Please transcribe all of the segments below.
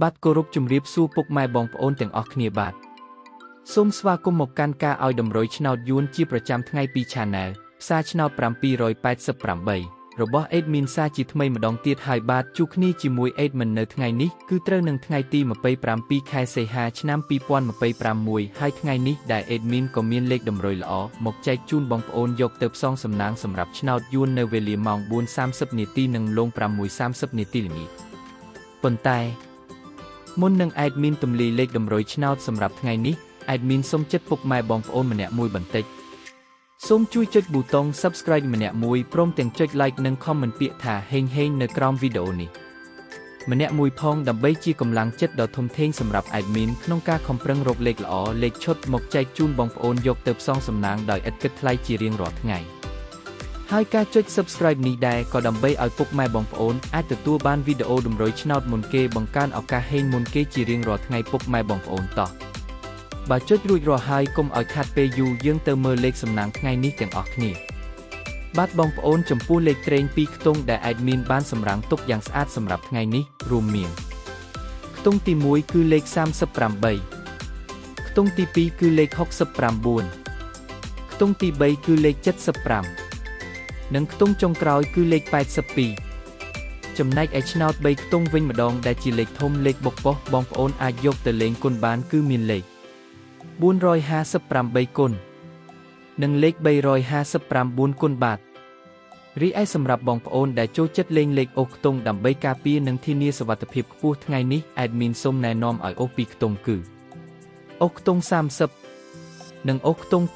បាទគោរពជំរាបសួរពុកម៉ែបងប្អូនទាំងអស់គ្នាបាទសូមស្វាគមន៍មកកាន់ការឲ្យតម្រុយឆ្នោតយួនជាប្រចាំថ្ងៃពី Channel ផ្សារឆ្នោត788របស់ Admin សាជាថ្មីម្ដងទៀតហើយបាទជួបគ្នាជាមួយ Admin នៅថ្ងៃនេះគឺត្រូវនឹងថ្ងៃទី27ខែសីហាឆ្នាំ2021ហើយថ្ងៃនេះដែល Admin ក៏មានលេខតម្រុយល្អមកចែកជូនបងប្អូនយកទៅផ្សងសំណាងសម្រាប់ឆ្នោតយួននៅវេលាម៉ោង 4:30 នាទីនិងម៉ោង 6:30 នាទីល្ងាចប៉ុន្តែមុននឹង Admin ទម្លាយលេខតម្រុយឆ្នោតសម្រាប់ថ្ងៃនេះ Admin សូមចិត្តពុកម៉ែបងប្អូនម្នាក់មួយបន្តិចសូមជួយចុចប៊ូតុង Subscribe ម្នាក់មួយព្រមទាំងចុច Like និង Comment ពាក្យថាហេងហេងនៅក្រោមវីដេអូនេះម្នាក់មួយផងដើម្បីជាកម្លាំងចិត្តដ៏ធំធេងសម្រាប់ Admin ក្នុងការខំប្រឹងរកលេខល្អលេខឈុតមកចែកជូនបងប្អូនយកទៅផ្សងសំណាងដោយឥតគិតថ្លៃជារៀងរាល់ថ្ងៃហើយការចុច Subscribe នេះដែរក៏ដើម្បីឲ្យពុកម៉ែបងប្អូនអាចទទួលបានវីដេអូតម្រុយឆ្នោតមុនគេបង្កើនឱកាសហេងមុនគេជារៀងរាល់ថ្ងៃពុកម៉ែបងប្អូនតោះបើចុចរួចរាល់ហើយកុំឲ្យខាត់ពេលយូរយើងទៅមើលលេខសំណាងថ្ងៃនេះទាំងអស់គ្នាបាទបងប្អូនចំពោះលេខត្រេង2ខ្ទង់ដែល Admin បានសម្រាំងទុកយ៉ាងស្អាតសម្រាប់ថ្ងៃនេះរួមមានខ្ទង់ទី1គឺលេខ38ខ្ទង់ទី2គឺលេខ69ខ្ទង់ទី3គឺលេខ75និងខ្ទង់ចុងក្រោយគឺលេខ82ចំណែកឯឆ្នោត3ខ្ទង់វិញម្ដងដែលជាលេខធំលេខបុកប៉ុសបងប្អូនអាចយកទៅលេងគុណបានគឺមានលេខ458គុណនិងលេខ359គុណបាទរីឯសម្រាប់បងប្អូនដែលចូលចិត្តលេងលេខអូសខ្ទង់ដើម្បីការពារនិងធានាសុវត្ថិភាពខ្ពស់ថ្ងៃនេះ Admin សូមណែនាំឲ្យអូស2ខ្ទង់គឺអូសខ្ទង់30និងអូសខ្ទង់80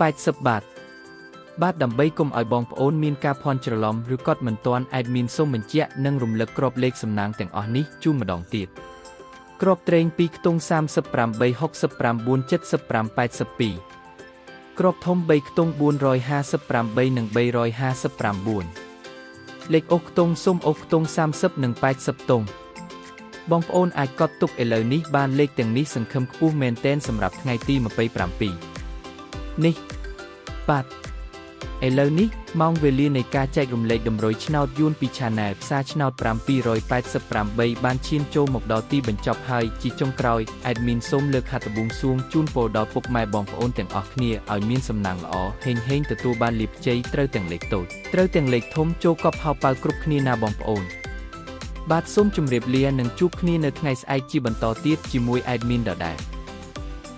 បាទដើម្បីកុំឲ្យបងប្អូនមានការភ័ន្តច្រឡំឬកត់មិនទាន់ Admin សូមបញ្ជាក់និងរំលឹកក្របលេខសំណាងទាំងអស់នេះជូនម្ដងទៀតក្របត្រេង2ខ្ទង់38 69 75 82ក្របធំ3ខ្ទង់458និង359លេខអូសខ្ទង់សូមអូសខ្ទង់30និង80ទង់បងប្អូនអាចកត់ទុកឥឡូវនេះបានលេខទាំងនេះសង្ឃឹមខ្ពស់មែនទែនសម្រាប់ថ្ងៃទី27នេះបាទឥឡូវនេះម៉ោងវេលានៃការចែករំលែកតម្រុយឆ្នោតយួនពី Channel ផ្សារឆ្នោត788បានឈានចូលមកដល់ទីបញ្ចប់ហើយជាចុងក្រោយ Admin សូមលើកហត្ថបួងសួងជូនពរដល់ពុកម៉ែបងប្អូនទាំងអស់គ្នាឲ្យមានសំណាងល្អហេងហេងទទួលបានលាភជ័យត្រូវទាំងលេខតូចត្រូវទាំងលេខធំចូលកប់ហៅប៉ៅគ្រប់គ្នាណាបងប្អូនបាទសូមជម្រាបលានិងជួបគ្នានៅថ្ងៃស្អែកជាបន្តទៀតជាមួយ Admin ដដែល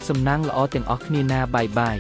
សំណាងល្អទាំងអស់គ្នាណាបាយបាយ